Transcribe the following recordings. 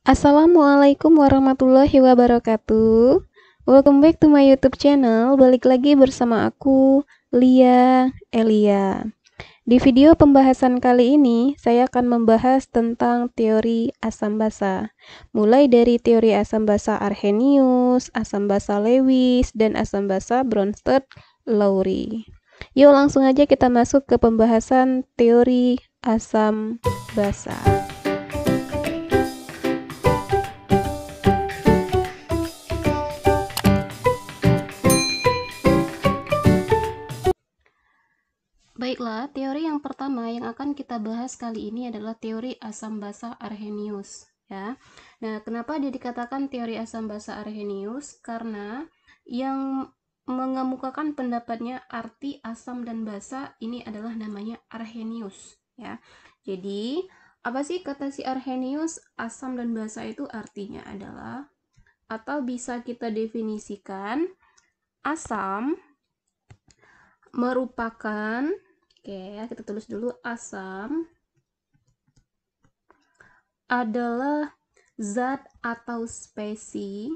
Assalamualaikum warahmatullahi wabarakatuh. Welcome back to my YouTube channel. Balik lagi bersama aku, Lia Elia. Di video pembahasan kali ini, saya akan membahas tentang teori asam basa. Mulai dari teori asam basa Arrhenius, asam basa Lewis, dan asam basa Bronsted-Lowry. Yuk langsung aja kita masuk ke pembahasan teori asam basa. Baiklah, teori yang pertama yang akan kita bahas kali ini adalah teori asam basa Arrhenius, ya. Nah, kenapa dia dikatakan teori asam basa Arrhenius? Karena yang mengemukakan pendapatnya arti asam dan basa ini adalah namanya Arrhenius, ya. Jadi, apa sih kata si Arrhenius? Asam dan basa itu artinya adalah, atau bisa kita definisikan, asam merupakan, oke ya, kita tulis dulu, asam adalah zat atau spesies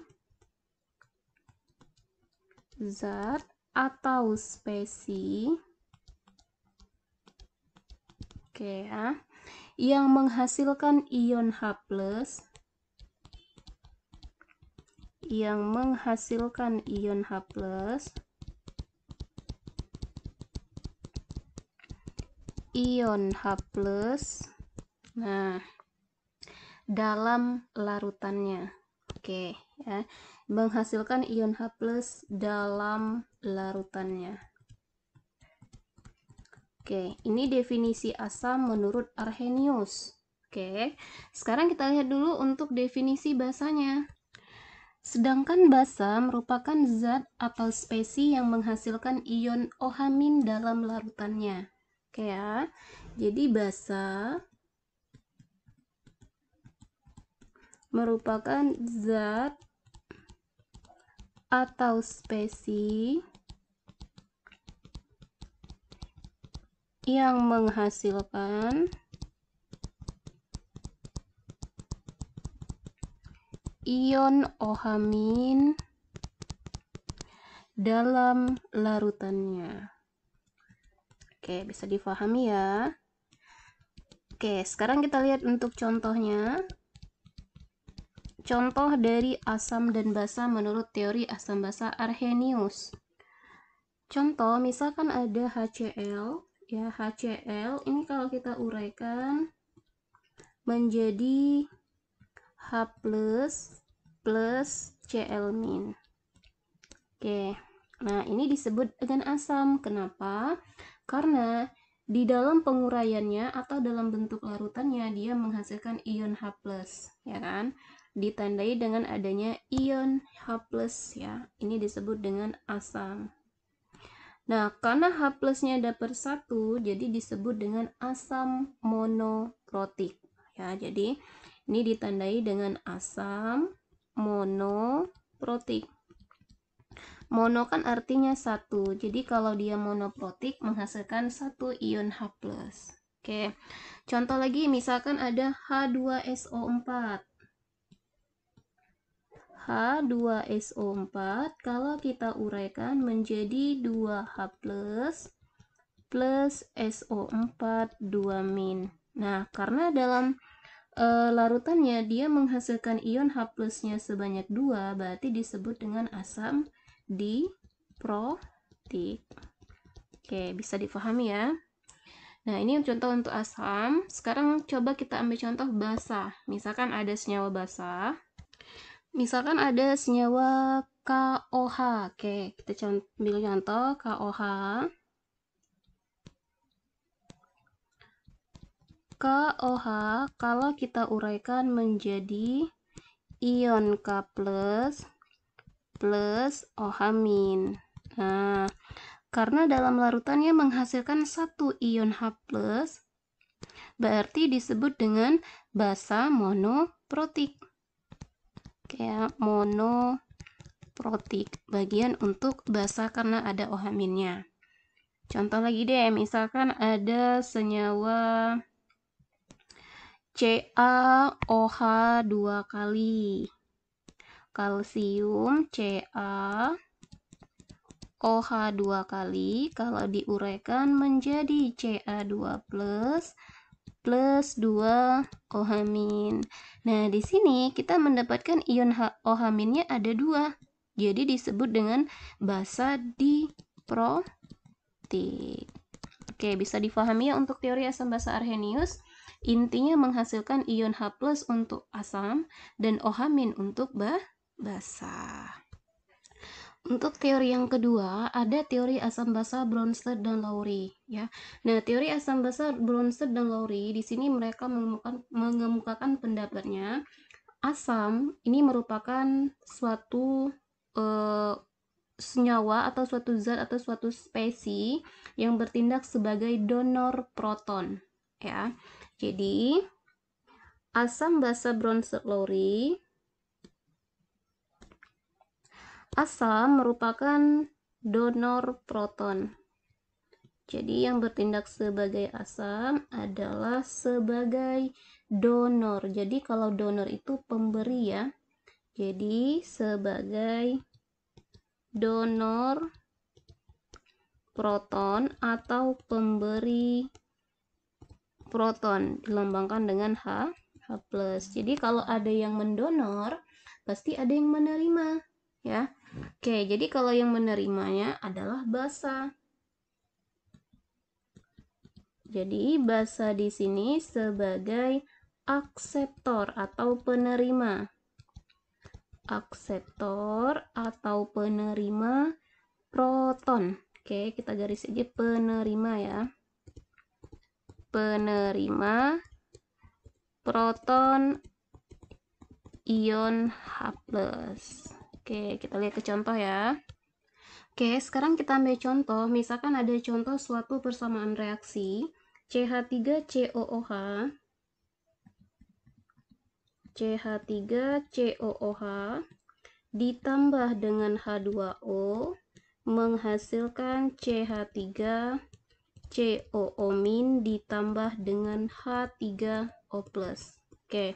oke ya, yang menghasilkan ion H+, nah, dalam larutannya. Oke ya, menghasilkan ion H+ dalam larutannya. Oke, ini definisi asam menurut Arrhenius. Oke, sekarang kita lihat dulu untuk definisi basanya. Sedangkan basa merupakan zat atau spesies yang menghasilkan ion OH- dalam larutannya. Oke ya, jadi basa merupakan zat atau spesies yang menghasilkan ion OH- dalam larutannya. Oke, bisa difahami ya. Oke, sekarang kita lihat untuk contohnya. Contoh dari asam dan basa menurut teori asam basa Arrhenius. Contoh, misalkan ada HCl, ya, HCl ini kalau kita uraikan menjadi H+ plus Cl-. Oke, nah ini disebut dengan asam. Kenapa? Karena di dalam penguraiannya atau dalam bentuk larutannya dia menghasilkan ion H+, ya kan? Ditandai dengan adanya ion H+, ya. Ini disebut dengan asam. Nah, karena H+-nya dapat 1, jadi disebut dengan asam monoprotik. Ya, jadi ini ditandai dengan asam monoprotik. Mono kan artinya 1, jadi kalau dia monoprotik menghasilkan 1 ion H+. Oke, contoh lagi, misalkan ada H2SO4. H2SO4 kalau kita uraikan menjadi 2H+ plus SO4 2-. Nah, karena dalam larutannya dia menghasilkan ion H+-nya sebanyak 2, berarti disebut dengan asam diprotik. Oke, bisa difahami ya. Nah, ini contoh untuk asam. Sekarang coba kita ambil contoh basa. Misalkan ada senyawa basa. Misalkan ada senyawa KOH. Oke, kita ambil contoh KOH. KOH kalau kita uraikan menjadi ion K+ plus OH-. Nah, karena dalam larutannya menghasilkan 1 ion H+, berarti disebut dengan basa monoprotik. Kayak monoprotik, bagian untuk basa karena ada OH-nya. Contoh lagi deh, misalkan ada senyawa CaOH 2 kali. Kalsium CaOH 2 kali, kalau diuraikan menjadi Ca2 plus 2 OH-. Nah, di sini kita mendapatkan ion OH-nya ada 2. Jadi disebut dengan basa diprotik. Oke, bisa difahami ya untuk teori asam basa Arrhenius. Intinya menghasilkan ion H+ untuk asam dan OH- untuk basa. Untuk teori yang kedua, ada teori asam basa Bronsted dan Lowry, ya. Nah, teori asam basa Bronsted dan Lowry di sini mereka mengemukakan pendapatnya asam ini merupakan suatu senyawa atau suatu zat atau suatu spesies yang bertindak sebagai donor proton, ya. Jadi, asam basa Bronsted-Lowry, asam merupakan donor proton. Jadi yang bertindak sebagai asam adalah sebagai donor. Jadi kalau donor itu pemberi ya. Jadi sebagai donor proton atau pemberi proton dilambangkan dengan H+. Jadi kalau ada yang mendonor, pasti ada yang menerima ya. Oke, jadi kalau yang menerimanya adalah basa. Jadi basa di sini sebagai akseptor atau penerima. Akseptor atau penerima proton. Oke, kita garis aja penerima ya. Penerima proton ion H+. Oke, kita lihat ke contoh ya. Oke, sekarang kita ambil contoh. Misalkan ada contoh suatu persamaan reaksi CH3COOH ditambah dengan H2O menghasilkan CH3COO- ditambah dengan H3O+. Oke,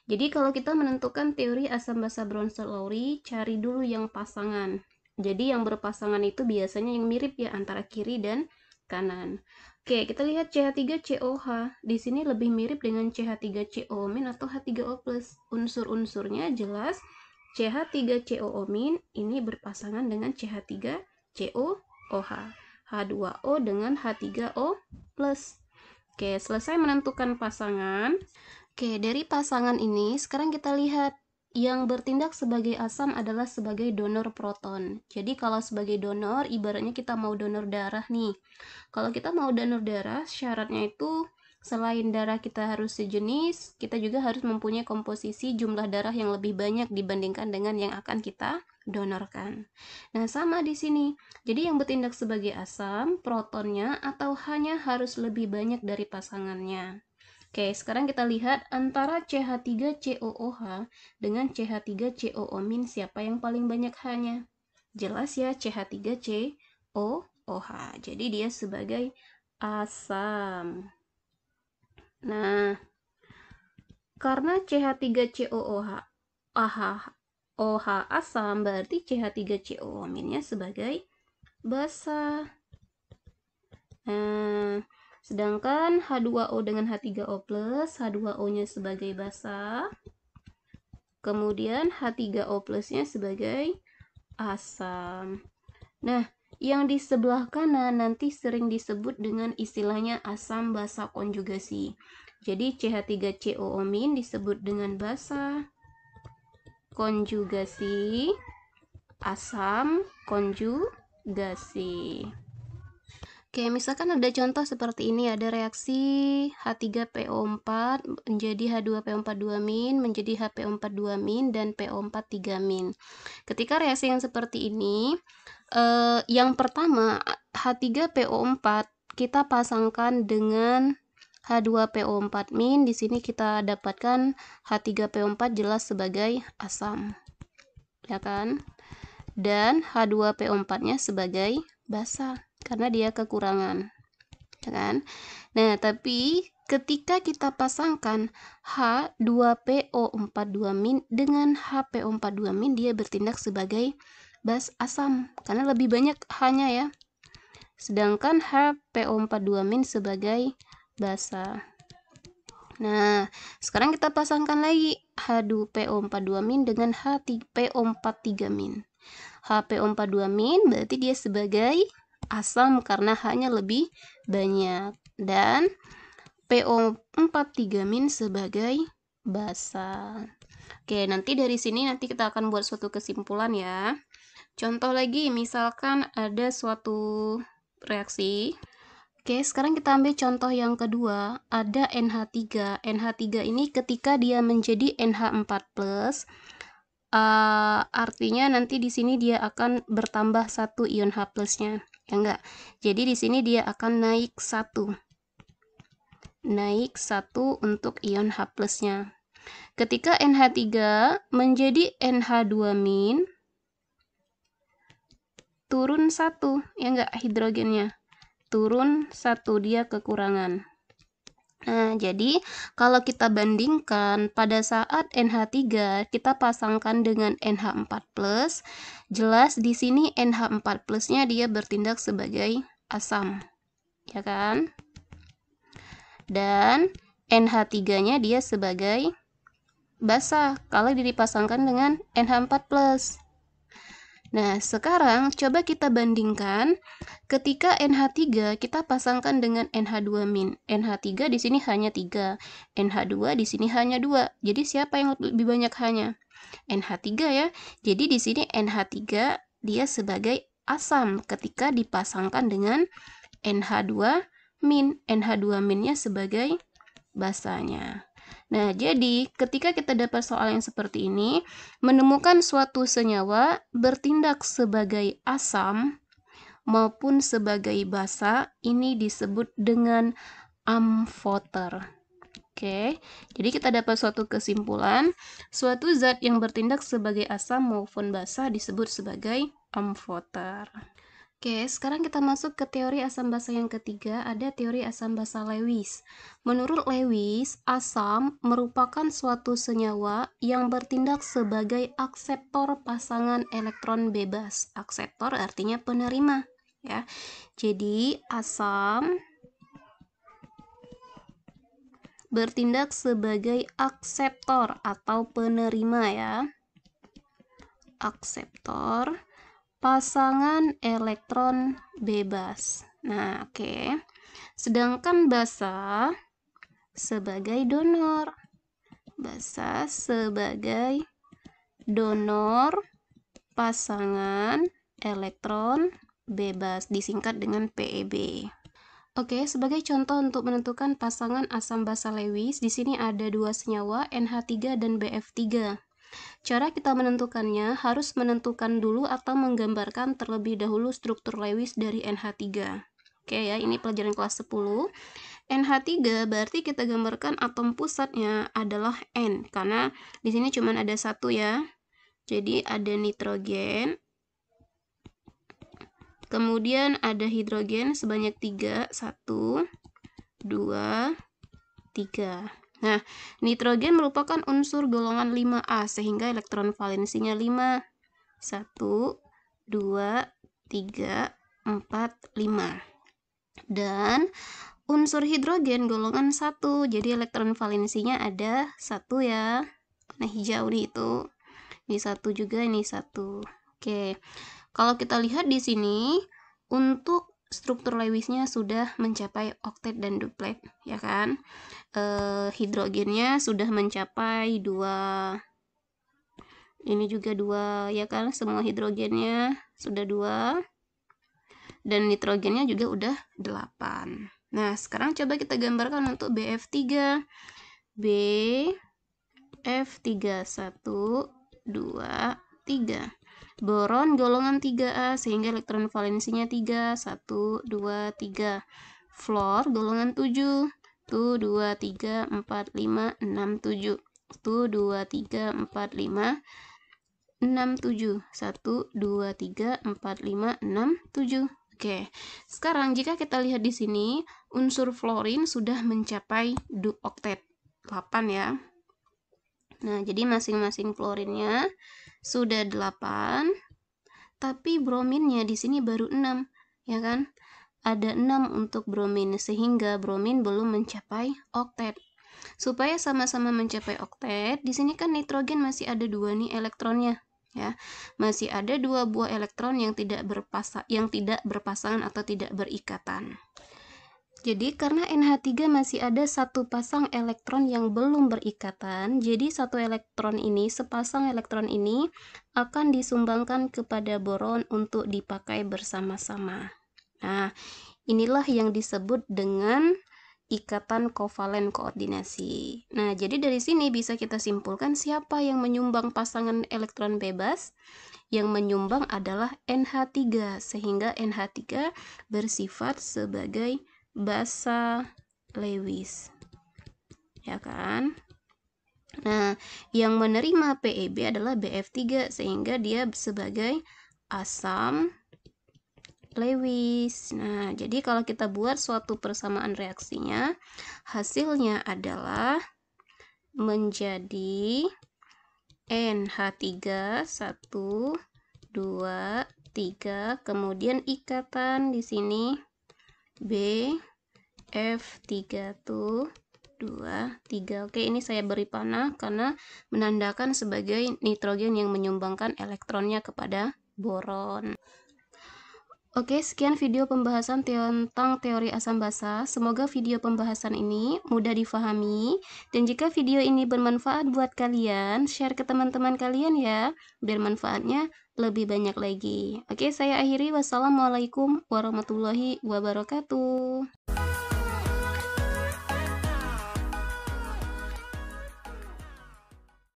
jadi kalau kita menentukan teori asam basa Bronsted-Lowry, cari dulu yang pasangan. Jadi yang berpasangan itu biasanya yang mirip ya antara kiri dan kanan. Oke, kita lihat CH3COH. Di sini lebih mirip dengan CH3COO- atau H3O+. Unsur-unsurnya jelas CH3COO- ini berpasangan dengan CH3COOH. H2O dengan H3O+. Oke, selesai menentukan pasangan. Oke, dari pasangan ini sekarang kita lihat yang bertindak sebagai asam adalah sebagai donor proton. Jadi kalau sebagai donor, ibaratnya kita mau donor darah nih. Kalau kita mau donor darah, syaratnya itu selain darah kita harus sejenis, kita juga harus mempunyai komposisi jumlah darah yang lebih banyak dibandingkan dengan yang akan kita donorkan. Nah, sama di sini. Jadi yang bertindak sebagai asam, protonnya atau hanya harus lebih banyak dari pasangannya. Oke, sekarang kita lihat antara CH3COOH dengan CH3COO- siapa yang paling banyak H-nya? Jelas ya, CH3COOH. Jadi dia sebagai asam. Nah, karena CH3COOH OH asam, berarti CH3COO- sebagai basa. Nah, sedangkan H2O dengan H3O+, H2O-nya sebagai basa, kemudian H3O+-nya sebagai asam. Nah, yang di sebelah kanan nanti sering disebut dengan istilahnya asam basa konjugasi. Jadi CH3COO- disebut dengan basa konjugasi asam konjugasi. Oke, misalkan ada contoh seperti ini, ada reaksi H3PO4 menjadi H2PO42- menjadi HPO42- dan PO43-. Ketika reaksi yang seperti ini, yang pertama H3PO4 kita pasangkan dengan H2PO4-. Di sini kita dapatkan H3PO4 jelas sebagai asam, ya kan? Dan H2PO4-nya sebagai basa karena dia kekurangan, ya kan? Nah, tapi ketika kita pasangkan H2PO42- dengan HPO42- dia bertindak sebagai bas asam karena lebih banyak H-nya ya. Sedangkan HPO42- sebagai basa. Nah, sekarang kita pasangkan lagi H2PO42- dengan HPO43-. HPO42- berarti dia sebagai asam karena H-nya lebih banyak, dan PO43- sebagai basa. Oke, nanti dari sini nanti kita akan buat suatu kesimpulan ya. Contoh lagi, misalkan ada suatu reaksi. Oke, sekarang kita ambil contoh yang kedua, ada NH3. NH3 ini ketika dia menjadi NH4+, artinya nanti di sini dia akan bertambah 1 ion H+-nya. Ya enggak? Jadi di sini dia akan naik 1. Naik 1 untuk ion H+-nya. Ketika NH3 menjadi NH2-, turun 1, ya enggak, hidrogennya. Turun 1, dia kekurangan. Nah, jadi kalau kita bandingkan pada saat NH3 kita pasangkan dengan NH4+, jelas di sini NH4+-nya dia bertindak sebagai asam. Ya kan? Dan NH3-nya dia sebagai basa kalau dipasangkan dengan NH4+. Nah, sekarang coba kita bandingkan ketika NH3 kita pasangkan dengan NH2-. NH3 di sini hanya 3, NH2 di sini hanya 2. Jadi siapa yang lebih banyak H-nya? NH3 ya. Jadi di sini NH3 dia sebagai asam ketika dipasangkan dengan NH2-. NH2-nya sebagai basanya. Nah, jadi ketika kita dapat soal yang seperti ini, menemukan suatu senyawa bertindak sebagai asam maupun sebagai basa, ini disebut dengan amfoter. Oke, jadi kita dapat suatu kesimpulan, suatu zat yang bertindak sebagai asam maupun basa disebut sebagai amfoter. Oke, sekarang kita masuk ke teori asam basa yang ketiga, ada teori asam basa Lewis. Menurut Lewis, asam merupakan suatu senyawa yang bertindak sebagai akseptor pasangan elektron bebas. Akseptor artinya penerima, ya. Jadi, asam bertindak sebagai akseptor atau penerima ya. Akseptor pasangan elektron bebas. Nah, oke. Sedangkan basa sebagai donor. Basa sebagai donor pasangan elektron bebas, disingkat dengan PEB. Oke, sebagai contoh untuk menentukan pasangan asam basa Lewis, di sini ada dua senyawa, NH3 dan BF3. Cara kita menentukannya harus menentukan dulu atau menggambarkan terlebih dahulu struktur Lewis dari NH3. Oke ya, ini pelajaran kelas 10. NH3 berarti kita gambarkan atom pusatnya adalah N, karena di sini cuma ada satu ya. Jadi ada nitrogen, kemudian ada hidrogen sebanyak 3, 1, 2, 3. Nah, nitrogen merupakan unsur golongan 5A sehingga elektron valensinya 5. 1, 2, 3, 4, 5. Dan unsur hidrogen golongan 1. Jadi elektron valensinya ada 1 ya. Nah, hijau nih itu. Ini 1 juga, ini 1. Oke. Kalau kita lihat di sini untuk struktur Lewisnya sudah mencapai oktet dan duplet, ya kan? Hidrogennya sudah mencapai 2. Ini juga 2, ya kan? Semua hidrogennya sudah 2. Dan nitrogennya juga udah 8. Nah, sekarang coba kita gambarkan untuk BF3. BF3 1, 2, 3. Boron golongan 3A sehingga elektron valensinya 3, 1, 2, 3. Fluor golongan 7, 1, 2, 3, 4, 5, 6, 7. 1, 2, 3, 4, 5, 6, 7. 1, 2, 3, 4, 5, 6, 7. Oke, sekarang jika kita lihat di sini, unsur fluorin sudah mencapai oktet 8 ya. Nah, jadi masing-masing fluorinnya sudah 8, tapi brominnya di sini baru 6, ya kan? Ada 6 untuk bromin, sehingga bromin belum mencapai oktet. Supaya sama-sama mencapai oktet, di sini kan nitrogen masih ada 2 nih elektronnya, ya. Masih ada 2 buah elektron yang tidak berpasangan atau tidak berikatan. Jadi karena NH3 masih ada satu pasang elektron yang belum berikatan, jadi sepasang elektron ini akan disumbangkan kepada boron untuk dipakai bersama-sama. Nah, inilah yang disebut dengan ikatan kovalen koordinasi. Nah, jadi dari sini bisa kita simpulkan siapa yang menyumbang pasangan elektron bebas. Yang menyumbang adalah NH3, sehingga NH3 bersifat sebagai basa Lewis. Ya kan? Nah, yang menerima PeB adalah BF3, sehingga dia sebagai asam Lewis. Nah, jadi kalau kita buat suatu persamaan reaksinya, hasilnya adalah menjadi NH3 1 2 3, kemudian ikatan di sini BF3 tuh 2 3. Oke, ini saya beri panah karena menandakan sebagai nitrogen yang menyumbangkan elektronnya kepada boron. Oke, sekian video pembahasan tentang teori asam basa. Semoga video pembahasan ini mudah difahami. Dan jika video ini bermanfaat buat kalian, share ke teman-teman kalian ya, biar manfaatnya lebih banyak lagi. Oke, saya akhiri. Wassalamualaikum warahmatullahi wabarakatuh.